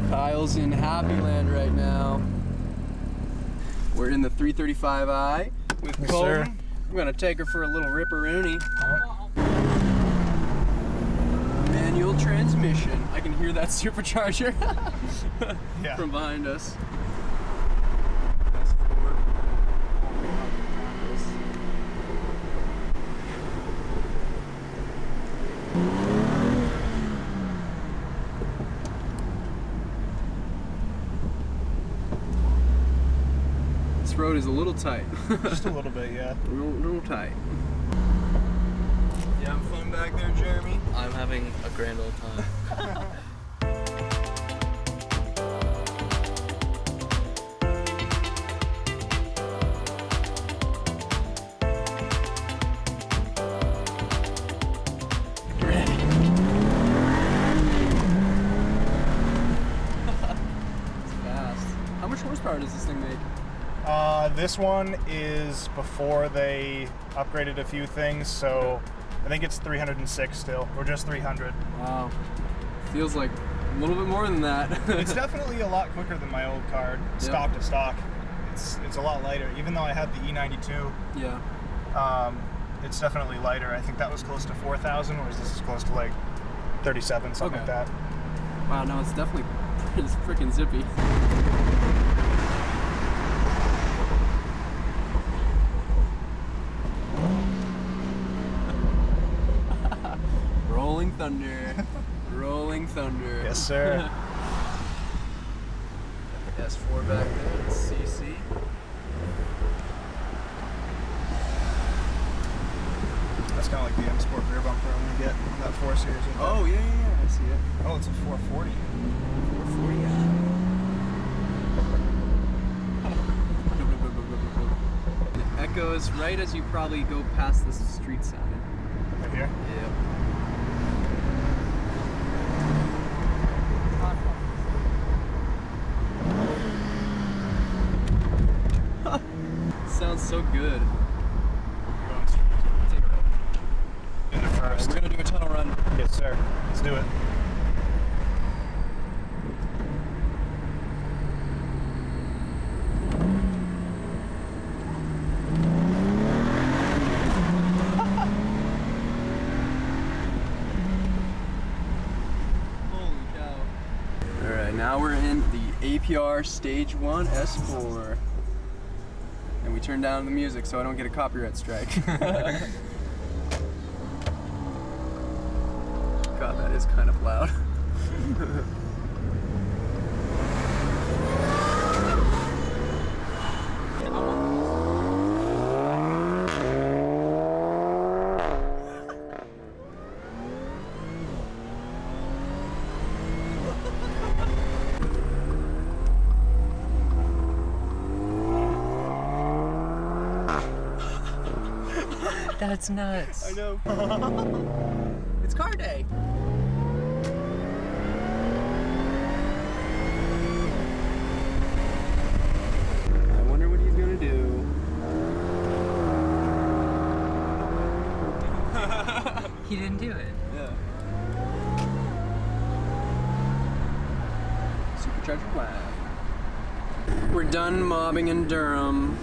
Kyle's in Happy Land right now. We're in the 335i with Yes, Colton. sir. We're gonna take her for a little ripperoonie. Manual transmission. I can hear that supercharger Yeah. from behind us. This road is a little tight. Just a little bit, yeah. A little tight. You having fun back there, Jeremy? I'm having a grand old time. It's fast. How much horsepower does this thing make? This one is before they upgraded a few things, so I think it's 306 still, or just 300. Wow. Feels like a little bit more than that. It's definitely a lot quicker than my old car, stock to stock. It's a lot lighter, even though I had the E92. Yeah. It's definitely lighter. I think that was close to 4,000, whereas this is close to like 37, something like that. Wow, no, it's definitely it's freaking zippy. Rolling thunder. Rolling thunder. Yes, sir. S4 back there, it's CC. That's kind of like the M Sport rear bumper I'm gonna get on that 4 Series. Oh, yeah, I see it. Oh, it's a 440. 440. It echoes right as you probably go past the street sign. Right here? Yep. Sounds so good. Take it right. In the first. We're gonna do a tunnel run. Yes, sir. Let's do it. Holy cow. Alright, now we're in the APR Stage 1 S4. And we turn down the music so I don't get a copyright strike. God, that is kind of loud. That's nuts. I know. It's car day. I wonder what he's gonna do. He didn't do it. Yeah. Supercharger flag. We're done mobbing in Durham.